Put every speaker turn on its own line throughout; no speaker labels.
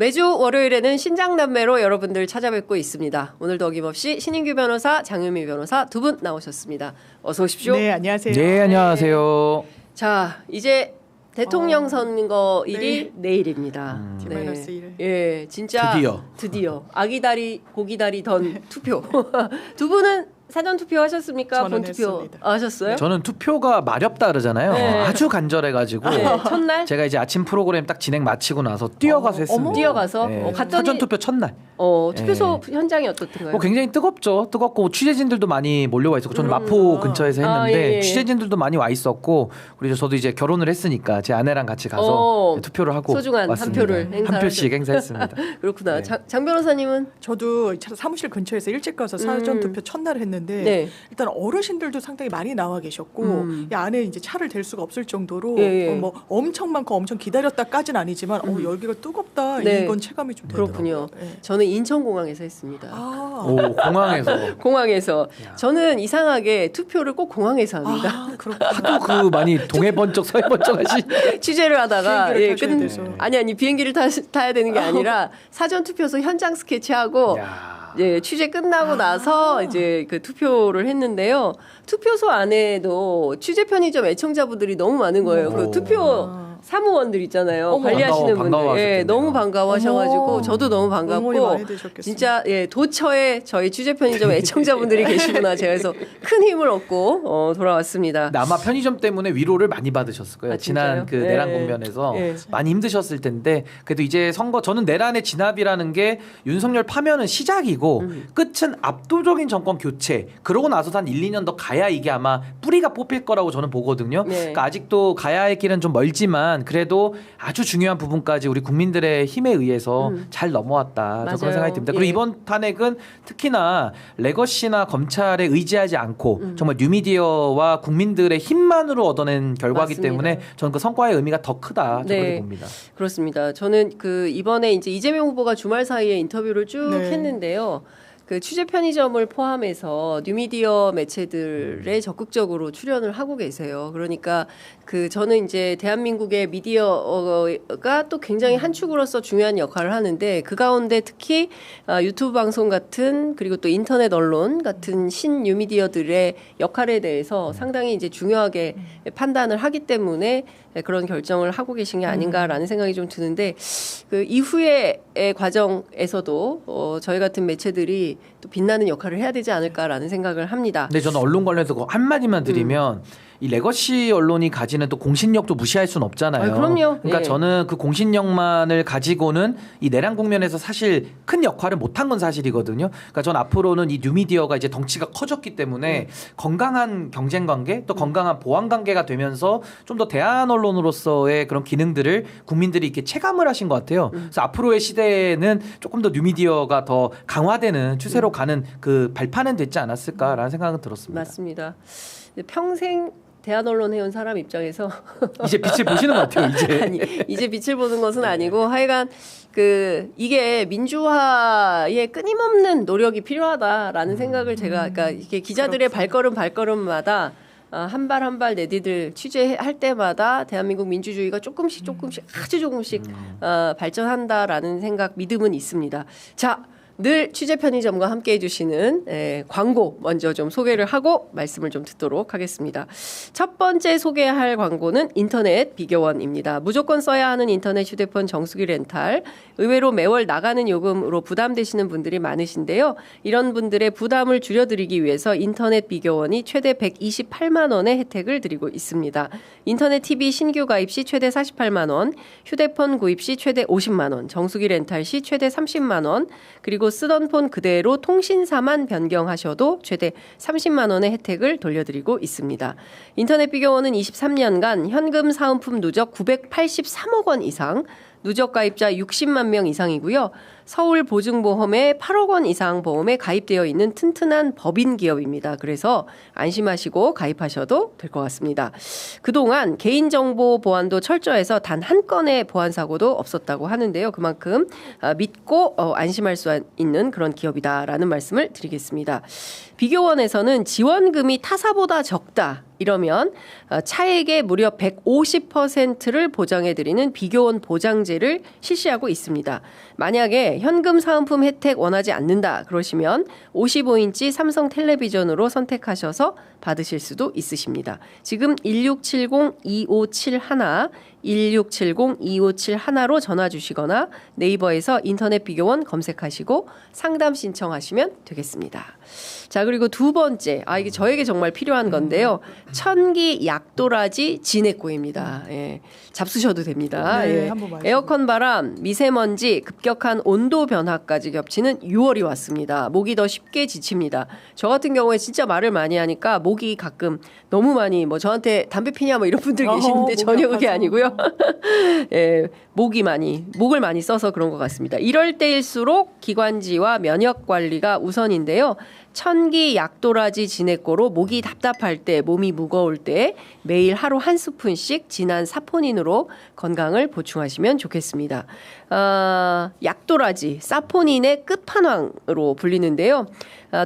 매주 월요일에는 신장남매로 여러분들 찾아뵙고 있습니다. 오늘도 어김없이 신인규 변호사, 장유미 변호사 두 분 나오셨습니다. 어서 오십시오.
네, 안녕하세요.
네, 안녕하세요.
자, 이제 대통령 선거일이 내일입니다.
T-1.
예, 진짜 드디어 아기다리 고기다리 던 투표. 두 분은 사전 투표 하셨습니까?
저는
본 투표
했습니다.
하셨어요?
저는 투표가 마렵다 그러잖아요.
네.
아주 간절해가지고
첫날
제가 이제 아침 프로그램 딱 진행 마치고 나서 뛰어가서 했습니다.
뛰어가서
네.
갔더니
사전 투표 첫날.
투표소 현장이 어떻던가요?
굉장히 뜨겁죠. 뜨겁고 취재진들도 많이 몰려와 있었고 저는 마포 근처에서 했는데
예.
취재진들도 많이 와 있었고 그리고 저도 이제 결혼을 했으니까 제 아내랑 같이 가서 투표를 하고
소중한
왔습니다.
한 표를
한 표씩 행사했습니다.
그렇구나.
네.
장 변호사님은
저도 사무실 근처에서 일찍 가서 사전 투표 첫날 했는데
네.
일단 어르신들도 상당히 많이 나와 계셨고 이 안에 이제 차를 댈 수가 없을 정도로
예.
뭐 엄청 많고 엄청 기다렸다까지는 아니지만 열기가 뜨겁다
네.
이건 체감이 좀 되더라고요.
그렇군요.
네.
저는 인천공항에서 했습니다.
오, 공항에서.
공항에서. 저는 이상하게 투표를 꼭 공항에서 합니다.
하도 그 많이 동해번쩍 서해번쩍 하시.
취재를 하다가
비행기를 타셔야 돼서.
아니 비행기를 타야 되는 게 아니라 사전 투표소 현장 스케치하고 취재 끝나고 나서 이제 그 투표를 했는데요. 투표소 안에도 취재 편의점 애청자분들이 너무 많은 거예요. 그 투표 사무원들 있잖아요. 관리하시는 분들. 너무 반가워하셔가지고 저도 너무 반갑고 진짜 도처에 저희 취재 편의점 애청자분들이 계시구나. 제가 그래서 큰 힘을 얻고 돌아왔습니다.
아마 편의점 때문에 위로를 많이 받으셨을 거예요. 지난 그 내란 국면에서 많이 힘드셨을 텐데 그래도 이제 선거 저는 내란의 진압이라는 게 윤석열 파면은 시작이고 끝은 압도적인 정권 교체. 그러고 나서 한 1, 2년 더 가야 이게 아마 뿌리가 뽑힐 거라고 저는 보거든요. 그러니까 아직도 가야 할 길은 좀 멀지만 그래도 아주 중요한 부분까지 우리 국민들의 힘에 의해서 잘 넘어왔다. 그런 생각이 듭니다. 그리고 이번 탄핵은 특히나 레거시나 검찰에 의지하지 않고 정말 뉴미디어와 국민들의 힘만으로 얻어낸 결과이기 때문에 저는 그 성과의 의미가 더 크다. 그렇게 봅니다.
그렇습니다. 저는 그 이번에 이제 이재명 후보가 주말 사이에 인터뷰를 쭉 했는데요. 그 취재 편의점을 포함해서 뉴미디어 매체들에 적극적으로 출연을 하고 계세요. 그러니까 그 저는 이제 대한민국의 미디어가 또 굉장히 한 축으로서 중요한 역할을 하는데 그 가운데 특히 유튜브 방송 같은 그리고 또 인터넷 언론 같은 신뉴미디어들의 역할에 대해서 상당히 이제 중요하게 판단을 하기 때문에 그런 결정을 하고 계신 게 아닌가라는 생각이 좀 드는데 그 이후의 과정에서도 저희 같은 매체들이 또 빛나는 역할을 해야 되지 않을까라는 생각을 합니다.
근데 저는 언론 관련해서 한마디만 드리면 이 레거시 언론이 가지는 또 공신력도 무시할 수는 없잖아요.
그럼요.
그러니까 저는 그 공신력만을 가지고는 이 내란 국면에서 사실 큰 역할을 못한 건 사실이거든요. 그러니까 전 앞으로는 이 뉴미디어가 이제 덩치가 커졌기 때문에 건강한 경쟁 관계 또 건강한 보완 관계가 되면서 좀 더 대한 언론으로서의 그런 기능들을 국민들이 이렇게 체감을 하신 것 같아요. 그래서 앞으로의 시대에는 조금 더 뉴미디어가 더 강화되는 추세로 가는 그 발판은 됐지 않았을까라는 생각은 들었습니다.
맞습니다. 평생 대한 언론 해온 사람 입장에서
이제 빛을 보시는 것 같아요.
이제 빛을 보는 것은 아니고 하여간 그 이게 민주화에 끊임없는 노력이 필요하다라는 생각을 제가 그러니까 이게 기자들의 발걸음마다 한 발 한 발 내디딜 취재할 때마다 대한민국 민주주의가 조금씩 아주 조금씩 발전한다라는 생각 믿음은 있습니다. 자. 늘 취재 편의점과 함께 해주시는 광고 먼저 좀 소개를 하고 말씀을 좀 듣도록 하겠습니다. 첫 번째 소개할 광고는 인터넷 비교원입니다. 무조건 써야 하는 인터넷 휴대폰 정수기 렌탈. 의외로 매월 나가는 요금으로 부담되시는 분들이 많으신데요. 이런 분들의 부담을 줄여드리기 위해서 인터넷 비교원이 최대 128만 원의 혜택을 드리고 있습니다. 인터넷 TV 신규 가입 시 최대 48만 원, 휴대폰 구입 시 최대 50만 원, 정수기 렌탈 시 최대 30만 원, 그리고 쓰던 폰 그대로 통신사만 변경하셔도 최대 30만 원의 혜택을 돌려드리고 있습니다. 인터넷 비교원은 23년간 현금 사은품 누적 983억 원 이상, 누적 가입자 60만 명 이상이고요. 서울 보증보험에 8억 원 이상 보험에 가입되어 있는 튼튼한 법인 기업입니다. 그래서 안심하시고 가입하셔도 될 것 같습니다. 그동안 개인정보 보안도 철저해서 단 한 건의 보안 사고도 없었다고 하는데요. 그만큼 믿고 안심할 수 있는 그런 기업이다라는 말씀을 드리겠습니다. 비교원에서는 지원금이 타사보다 적다. 이러면 차액의 무려 150%를 보장해드리는 비교원 보장제를 실시하고 있습니다. 만약에 현금 사은품 혜택 원하지 않는다 그러시면 55인치 삼성 텔레비전으로 선택하셔서 받으실 수도 있으십니다. 지금 1670-2571 1670-2571로 전화 주시거나 네이버에서 인터넷 비교원 검색하시고 상담 신청하시면 되겠습니다. 자, 그리고 두 번째, 이게 저에게 정말 필요한 건데요. 천기 약도라지 진액고입니다. 예, 잡수셔도 됩니다.
네,
예.
한번 말씀해
에어컨 바람, 미세먼지, 급격한 온도 변화까지 겹치는 6월이 왔습니다. 목이 더 쉽게 지칩니다. 저 같은 경우에 진짜 말을 많이 하니까 목이 가끔 너무 많이 저한테 담배 피냐 이런 분들 계시는데 전혀 그게 아니고요. 예, 목을 많이 써서 그런 것 같습니다. 이럴 때일수록 기관지와 면역 관리가 우선인데요. 천기 약도라지 진액고로 목이 답답할 때, 몸이 무거울 때 매일 하루 한 스푼씩 진한 사포닌으로 건강을 보충하시면 좋겠습니다. 약도라지, 사포닌의 끝판왕으로 불리는데요.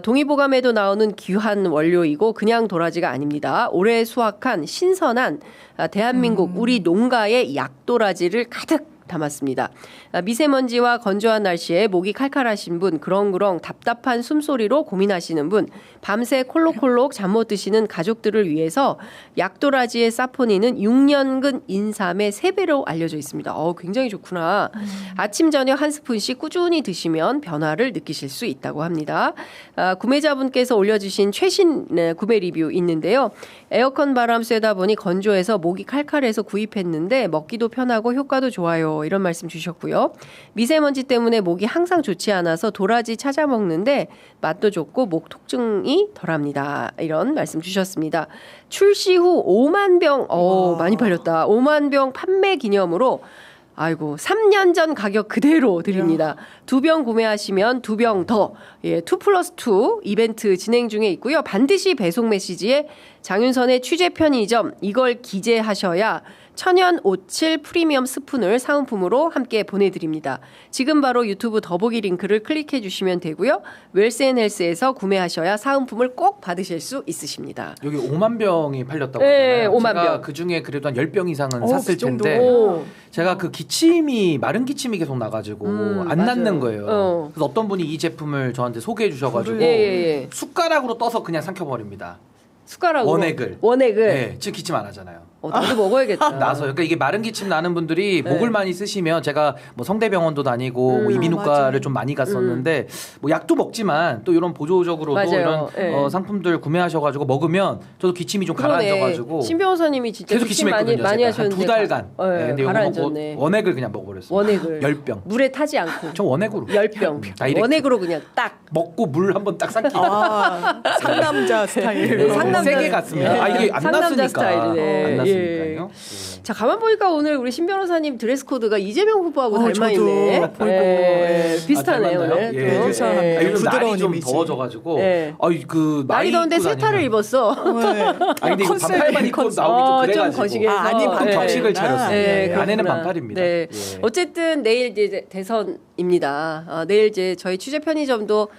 동의보감에도 나오는 귀한 원료이고 그냥 도라지가 아닙니다. 올해 수확한 신선한 대한민국 우리 농가의 약도라지를 가득 담았습니다. 미세먼지와 건조한 날씨에 목이 칼칼하신 분, 그렁그렁 답답한 숨소리로 고민하시는 분, 밤새 콜록콜록 잠 못 드시는 가족들을 위해서 약도라지의 사포닌은 6년근 인삼의 3배로 알려져 있습니다. 굉장히 좋구나. 아침 저녁 한 스푼씩 꾸준히 드시면 변화를 느끼실 수 있다고 합니다. 구매자분께서 올려주신 최신 구매 리뷰 있는데요. 에어컨 바람 쐬다 보니 건조해서 목이 칼칼해서 구입했는데 먹기도 편하고 효과도 좋아요. 이런 말씀 주셨고요. 미세먼지 때문에 목이 항상 좋지 않아서 도라지 찾아 먹는데 맛도 좋고 목 통증이 덜합니다. 이런 말씀 주셨습니다. 출시 후 5만 병, 많이 팔렸다. 5만 병 판매 기념으로 3년 전 가격 그대로 드립니다. 2병 구매하시면 2병 더, 2+2 이벤트 진행 중에 있고요. 반드시 배송 메시지에 장윤선의 취재 편의점 이걸 기재하셔야 천연 오칠 프리미엄 스푼을 사은품으로 함께 보내드립니다. 지금 바로 유튜브 더보기 링크를 클릭해 주시면 되고요. 웰스앤헬스에서 구매하셔야 사은품을 꼭 받으실 수 있으십니다.
여기 5만 병이 팔렸다고
네,
하잖아요.
5만
제가
병.
그중에 그래도 한 10병 이상은
그
샀을
정도.
텐데
오.
제가 그 마른 기침이 계속 나가지고 안
맞아요.
낫는 거예요.
어.
그래서 어떤 분이 이 제품을 저한테 소개해 주셔가지고
예.
숟가락으로 떠서 그냥 삼켜버립니다.
숟가락으로.
원액을.
원액을.
지금 기침 안 하잖아요.
나도 먹어야겠다.
나서 그러니까 이게 마른 기침 나는 분들이
네.
목을 많이 쓰시면 제가 성대병원도 다니고 이비인후과를
맞아요.
좀 많이 갔었는데 약도 먹지만 또 이런 보조적으로도
맞아요.
이런
네.
상품들 구매하셔가지고 먹으면 저도 기침이 좀
그러네.
가라앉아가지고
신 변호사님이 진짜
계속
기침 많이
기침했거든요.
많이
제가
하셨는데
한 2달간.
네,
근데 이거
가라앉았네.
원액을 그냥 먹어버렸어요.
원액을
10병.
물에 타지 않고
저 원액으로
10병
다이렉트.
원액으로 그냥 딱.
먹고 물 한번 딱 삼키고
상남자 스타일.
네, 상남자-
세게 갔습니다. 이게 안
상남자
났으니까.
스타일이네.
안 났으니까요.
예. 자, 가만 보니까 오늘 우리 신 변호사님 드레스 코드가 이재명 후보하고 닮아
저도
있네.
보이고.
비슷하네요.
닮았나요?
오늘.
예.
또.
유사한.
예.
요즘 날이
부드러운
좀
이미지.
더워져가지고
예.
그
날이 더운데 세타를 입었어.
근데 이거
컨셉,
반팔만 입고
컨셉.
나오기 좀
좀
그래가지고
거시기해서.
아니,
좀
예.
격식을 차렸어요.
네,
안에는
그렇구나.
반팔입니다.
네.
예.
어쨌든 내일 이제 대선입니다. 내일 이제 저희 취재 편의점도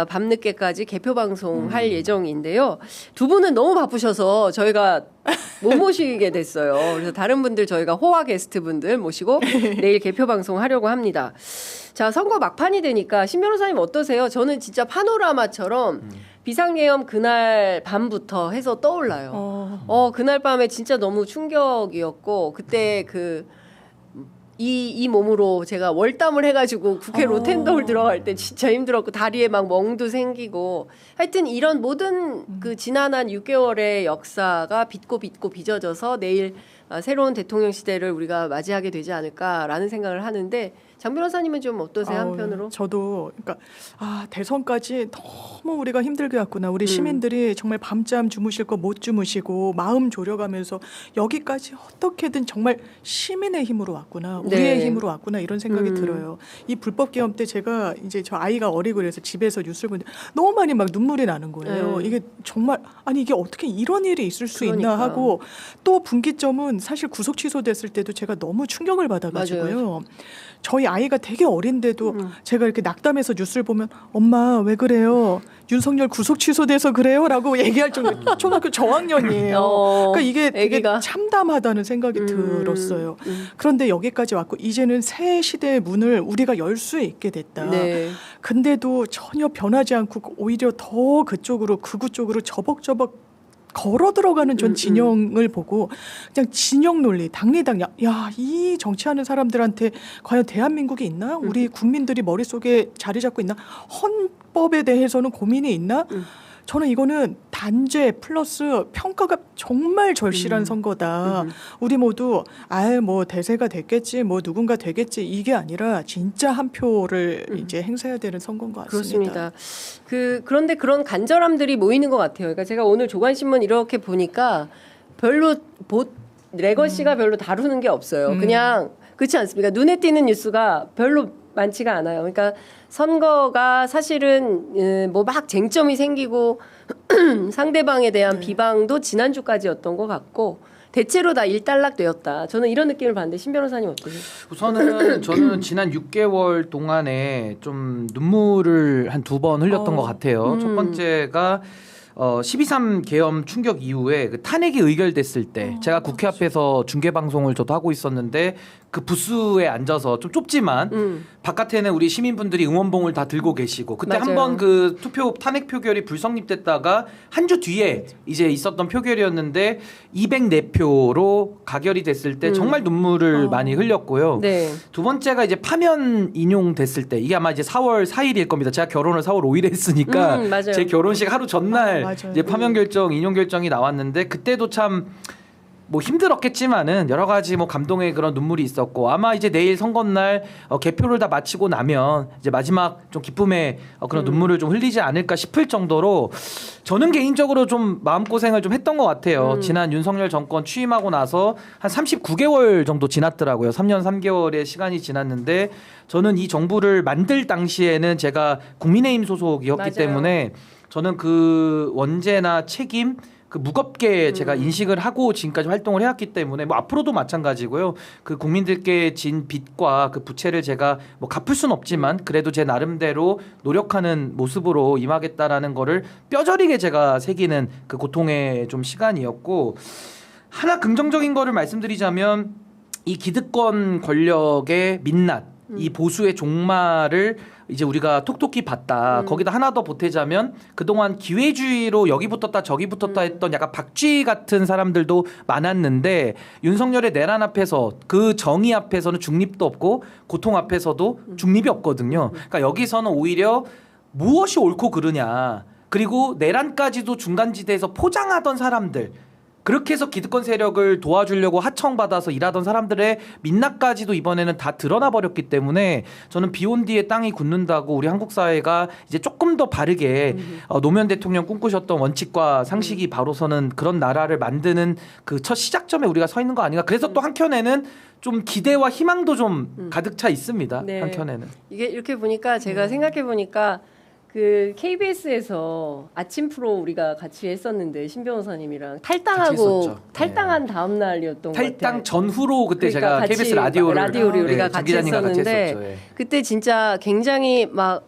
밤늦게까지 개표 방송할 예정인데요. 두 분은 너무 바쁘셔서 저희가 못 모시게 됐어요. 그래서 다른 분들 저희가 호화 게스트 분들 모시고 내일 개표 방송 하려고 합니다. 자, 선거 막판이 되니까 신 변호사님 어떠세요? 저는 진짜 파노라마처럼 비상계엄 그날 밤부터 해서 떠올라요. 그날 밤에 진짜 너무 충격이었고 그때 이 몸으로 제가 월담을 해가지고 국회 로텐더울 들어갈 때 진짜 힘들었고 다리에 막 멍도 생기고 하여튼 이런 모든 그 지난한 6개월의 역사가 빚고 빚어져서 내일 새로운 대통령 시대를 우리가 맞이하게 되지 않을까라는 생각을 하는데 장 변호사님은 좀 어떠세요? 한편으로?
저도 그러니까 대선까지 너무 우리가 힘들게 왔구나. 우리 시민들이 정말 밤잠 주무실 거 못 주무시고 마음 졸여가면서 여기까지 어떻게든 정말 시민의 힘으로 왔구나. 우리의
네.
힘으로 왔구나 이런 생각이 들어요. 이 불법 계엄 때 제가 이제 저 아이가 어리고 그래서 집에서 뉴스를 보는데 너무 많이 막 눈물이 나는 거예요.
네.
이게 정말 아니 이게 어떻게 이런 일이 있을 수
그러니까.
있나 하고 또 분기점은 사실 구속 취소됐을 때도 제가 너무 충격을 받아가지고요. 저희 아이가 되게 어린데도 제가 이렇게 낙담해서 뉴스를 보면 엄마 왜 그래요? 윤석열 구속 취소돼서 그래요?라고 얘기할 정도. 초등학교 저학년이에요. 그러니까 이게 되게
애기가.
참담하다는 생각이 들었어요. 그런데 여기까지 왔고 이제는 새 시대의 문을 우리가 열 수 있게 됐다.
네.
근데도 전혀 변하지 않고 오히려 더 그쪽으로 극우 쪽으로 저벅저벅 걸어 들어가는 전 진영을 보고 그냥 진영 논리, 당리당 이 정치하는 사람들한테 과연 대한민국이 있나? 우리 국민들이 머릿속에 자리 잡고 있나? 헌법에 대해서는 고민이 있나? 저는 이거는 단죄 플러스 평가가 정말 절실한 선거다. 우리 모두 뭐 대세가 됐겠지, 뭐 누군가 되겠지 이게 아니라 진짜 한 표를 이제 행사해야 되는 선거인 것 같습니다.
그렇습니다. 그런데 그런 간절함들이 모이는 것 같아요. 그러니까 제가 오늘 조간신문 이렇게 보니까 별로 레거시가 별로 다루는 게 없어요. 그냥 그렇지 않습니까? 눈에 띄는 뉴스가 별로 많지가 않아요. 그러니까 선거가 사실은 뭐 막 쟁점이 생기고 상대방에 대한 비방도 지난주까지였던 것 같고 대체로 다 일단락되었다. 저는 이런 느낌을 받는데 신 변호사님 어떠세요?
우선은 저는 지난 6개월 동안에 좀 눈물을 한 2번 흘렸던 것 같아요. 첫 번째가 12.3 계엄 충격 이후에 그 탄핵이 의결됐을 때 제가 국회 앞에서 중계방송을 저도 하고 있었는데 그 부스에 앉아서 좀 좁지만 바깥에는 우리 시민분들이 응원봉을 다 들고 계시고 그때
맞아요.
한번 그 탄핵 표결이 불성립됐다가 한 주 뒤에 이제 있었던 표결이었는데 204표로 가결이 됐을 때 정말 눈물을 많이 흘렸고요.
네.
두 번째가 이제 파면 인용됐을 때 이게 아마 이제 4월 4일일 겁니다. 제가 결혼을 4월 5일에 했으니까
맞아요.
제 결혼식 하루 전날
맞아요.
이제 파면 결정 인용 결정이 나왔는데 그때도 참 뭐 힘들었겠지만은 여러 가지 뭐 감동의 그런 눈물이 있었고 아마 이제 내일 선거날 개표를 다 마치고 나면 이제 마지막 좀 기쁨의 그런 눈물을 좀 흘리지 않을까 싶을 정도로 저는 개인적으로 좀 마음고생을 좀 했던 것 같아요. 지난 윤석열 정권 취임하고 나서 한 39개월 정도 지났더라고요. 3년 3개월의 시간이 지났는데 저는 이 정부를 만들 당시에는 제가 국민의힘 소속이었기
맞아요.
때문에 저는 그 원죄나 책임 그 무겁게 제가 인식을 하고 지금까지 활동을 해왔기 때문에 뭐 앞으로도 마찬가지고요. 그 국민들께 진 빚과 그 부채를 제가 뭐 갚을 수는 없지만 그래도 제 나름대로 노력하는 모습으로 임하겠다라는 거를 뼈저리게 제가 새기는 그 고통의 좀 시간이었고 하나 긍정적인 거를 말씀드리자면 이 기득권 권력의 민낯 이 보수의 종말을 이제 우리가 톡톡히 봤다. 거기다 하나 더 보태자면 그동안 기회주의로 여기 붙었다 저기 붙었다 했던 약간 박쥐 같은 사람들도 많았는데 윤석열의 내란 앞에서 그 정의 앞에서는 중립도 없고 고통 앞에서도 중립이 없거든요. 그러니까 여기서는 오히려 무엇이 옳고 그르냐 그리고 내란까지도 중간지대에서 포장하던 사람들 그렇게 해서 기득권 세력을 도와주려고 하청받아서 일하던 사람들의 민낯까지도 이번에는 다 드러나 버렸기 때문에 저는 비온 뒤에 땅이 굳는다고 우리 한국 사회가 이제 조금 더 바르게 노무현 대통령 꿈꾸셨던 원칙과 상식이 바로 서는 그런 나라를 만드는 그 첫 시작점에 우리가 서 있는 거 아닌가. 그래서 또 한켠에는 좀 기대와 희망도 좀 가득 차 있습니다.
네.
한켠에는.
이게 이렇게 보니까 제가 생각해 보니까 그 KBS에서 아침 프로 우리가 같이 했었는데 신 변호사님이랑
같이
탈당하고
했었죠.
탈당한 다음 날이었던 것 같아요.
탈당 전후로 그때
그러니까
제가
같이
KBS 라디오를
우리가
장
같이
기자님과 같이
했었는데
했었죠. 예.
그때 진짜 굉장히 막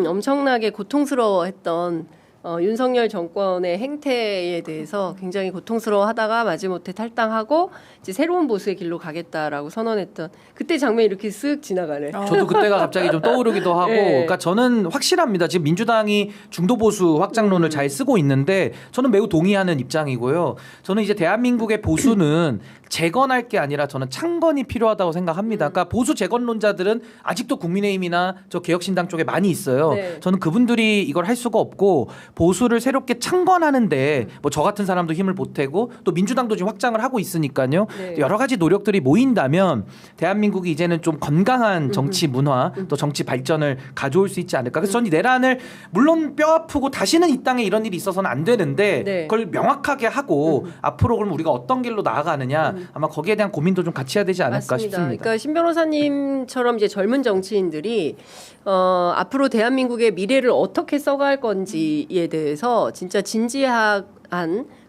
엄청나게 고통스러워했던 윤석열 정권의 행태에 대해서 굉장히 고통스러워하다가 마지못해 탈당하고 이제 새로운 보수의 길로 가겠다라고 선언했던 그때 장면이 이렇게 쓱 지나가네.
저도 그때가 갑자기 좀 떠오르기도 하고,
네.
그러니까 저는 확실합니다. 지금 민주당이 중도 보수 확장론을 잘 쓰고 있는데 저는 매우 동의하는 입장이고요. 저는 이제 대한민국의 보수는 재건할 게 아니라 저는 창건이 필요하다고 생각합니다. 그러니까 보수 재건론자들은 아직도 국민의힘이나 저 개혁신당 쪽에 많이 있어요.
네.
저는 그분들이 이걸 할 수가 없고 보수를 새롭게 창건하는데 뭐 저 같은 사람도 힘을 보태고 또 민주당도 지금 확장을 하고 있으니까요.
네.
여러 가지 노력들이 모인다면 대한민국이 이제는 좀 건강한 정치 문화 또 정치 발전을 가져올 수 있지 않을까. 그래서 저는 이 내란을 물론 뼈 아프고 다시는 이 땅에 이런 일이 있어서는 안 되는데
네.
그걸 명확하게 하고 앞으로 그럼 우리가 어떤 길로 나아가느냐 아마 거기에 대한 고민도 좀 같이 해야 되지 않을까
맞습니다.
싶습니다.
그러니까 신 변호사님처럼 이제 젊은 정치인들이 앞으로 대한민국의 미래를 어떻게 써갈 건지에 대해서 진짜 진지한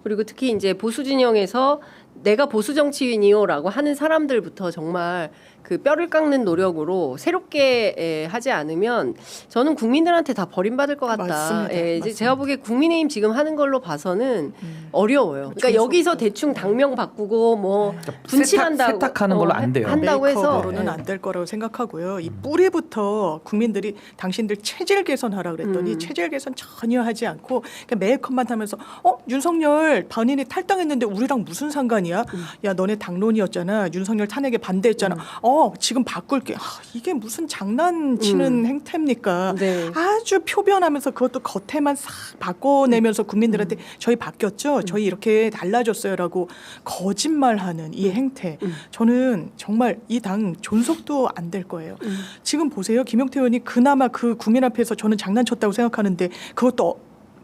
그리고 특히 이제 보수 진영에서 내가 보수 정치인이요라고 하는 사람들부터 정말 그 뼈를 깎는 노력으로 새롭게 하지 않으면 저는 국민들한테 다 버림받을 것 같다.
맞습니다.
이제
맞습니다.
제가 보기에 국민의힘 지금 하는 걸로 봐서는 어려워요. 그러니까 여기서 대충 당명 바꾸고 뭐 분칠한다고
세탁하는 걸로 안 돼요.
한다고 해서
메이크업으로는 안 될 거라고 생각하고요. 이 뿌리부터 국민들이 당신들 체질 개선하라 그랬더니 체질 개선 전혀 하지 않고 그냥 메이크업만 하면서 윤석열 본인이 탈당했는데 우리랑 무슨 상관이야? 야 너네 당론이었잖아. 윤석열 탄핵에 반대했잖아. 지금 바꿀게. 이게 무슨 장난치는 행태입니까?
네.
아주 표변하면서 그것도 겉에만 싹 바꿔내면서 국민들한테 저희 바뀌었죠? 저희 이렇게 달라졌어요라고 거짓말하는 이 행태. 저는 정말 이 당 존속도 안 될 거예요. 지금 보세요. 김용태 의원이 그나마 그 국민 앞에서 저는 장난쳤다고 생각하는데 그것도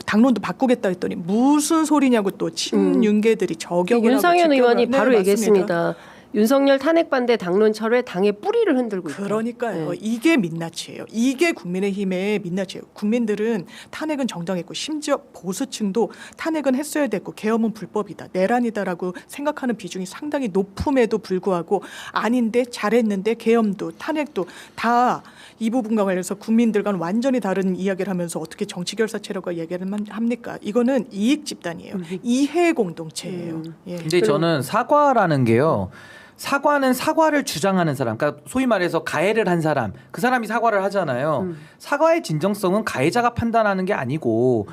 당론도 바꾸겠다 했더니 무슨 소리냐고 또 친윤계들이 저격을 하고
윤상현 의원이 바로
맞습니다.
얘기했습니다. 윤석열 탄핵 반대 당론 철회 당의 뿌리를 흔들고 있다.
그러니까요. 이게 민낯이에요. 이게 국민의힘의 민낯이에요. 국민들은 탄핵은 정당했고 심지어 보수층도 탄핵은 했어야 됐고 계엄은 불법이다. 내란이다라고 생각하는 비중이 상당히 높음에도 불구하고 아닌데 잘했는데 계엄도 탄핵도 다 이 부분과 관련해서 국민들과는 완전히 다른 이야기를 하면서 어떻게 정치결사체라고 얘기를 합니까? 이거는 이익 집단이에요. 이해 공동체예요. 예.
근데 저는 사과라는 게요. 사과는 사과를 주장하는 사람, 그러니까 소위 말해서 가해를 한 사람, 그 사람이 사과를 하잖아요. 사과의 진정성은 가해자가 판단하는 게 아니고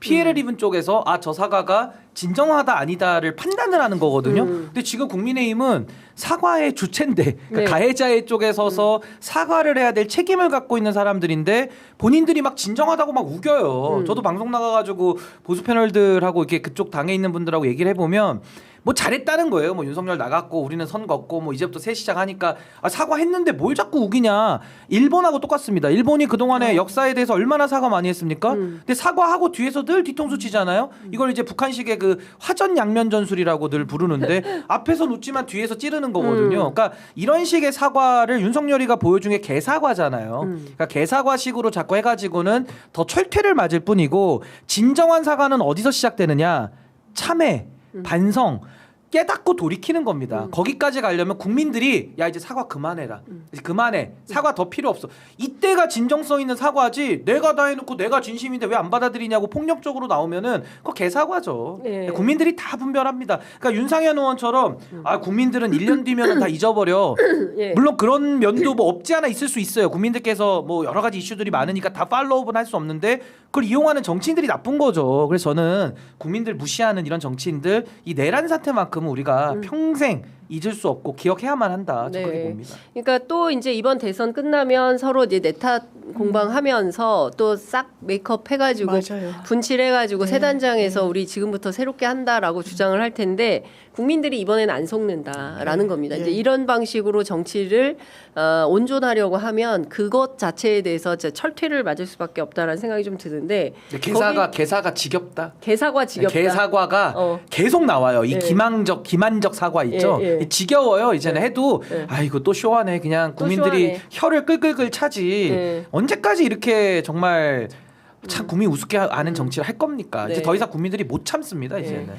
피해를 입은 쪽에서 저 사과가 진정하다 아니다를 판단을 하는 거거든요. 근데 지금 국민의힘은 사과의 주체인데 그러니까
네.
가해자의 쪽에 서서 사과를 해야 될 책임을 갖고 있는 사람들인데 본인들이 막 진정하다고 막 우겨요. 저도 방송 나가가지고 보수 패널들하고 이렇게 그쪽 당에 있는 분들하고 얘기를 해보면 뭐 잘했다는 거예요. 뭐 윤석열 나갔고 우리는 선 걷고 뭐 이제부터 새 시작하니까 사과했는데 뭘 자꾸 우기냐. 일본하고 똑같습니다. 일본이 그동안의 역사에 대해서 얼마나 사과 많이 했습니까? 근데 사과하고 뒤에서 늘 뒤통수 치잖아요. 이걸 이제 북한식의 그 화전 양면 전술이라고 늘 부르는데 앞에서 웃지만 뒤에서 찌르는 거거든요. 그러니까 이런 식의 사과를 윤석열이가 보여준 게 개사과잖아요. 그러니까 개사과식으로 자꾸 해가지고는 더 철퇴를 맞을 뿐이고 진정한 사과는 어디서 시작되느냐. 참회, 반성, 깨닫고 돌이키는 겁니다. 거기까지 가려면 국민들이 야 이제 사과 그만해라. 이제 그만해. 사과 더 필요 없어. 이때가 진정성 있는 사과지. 내가 다 해놓고 내가 진심인데 왜 안 받아들이냐고 폭력적으로 나오면은 그거 개사과죠.
예.
국민들이 다 분별합니다. 그러니까 윤상현 의원처럼 국민들은 1년 뒤면은 다 잊어버려.
예.
물론 그런 면도 뭐 없지 않아 있을 수 있어요. 국민들께서 뭐 여러 가지 이슈들이 많으니까 다 팔로우업은 할 수 없는데 그걸 이용하는 정치인들이 나쁜 거죠. 그래서 저는 국민들 무시하는 이런 정치인들 이 내란 사태만큼은 우리가 평생 잊을 수 없고 기억해야만 한다. 저 그렇게 봅니다.
그러니까 또 이제 이번 대선 끝나면 서로 이제 내탓 공방하면서 또 싹 메이크업 해가지고
맞아요.
분칠해가지고 새 단장에서 우리 지금부터 새롭게 한다라고 주장을 할 텐데 국민들이 이번에는 안 속는다라는 겁니다. 이제 이런 방식으로 정치를 온전하려고 하면 그것 자체에 대해서 이제 철퇴를 맞을 수밖에 없다라는 생각이 좀 드는데
개사가 지겹다.
개사과 지겹다.
개사과가 계속 나와요. 이 기만적 사과 있죠. 지겨워요. 이제는 해도 이거 또 쇼하네. 그냥 국민들이
쇼하네.
혀를 끌끌끌 차지. 언제까지 이렇게 정말 참 국민 우습게 하는 정치를 할 겁니까? 이제 더 이상 국민들이 못 참습니다. 이제는.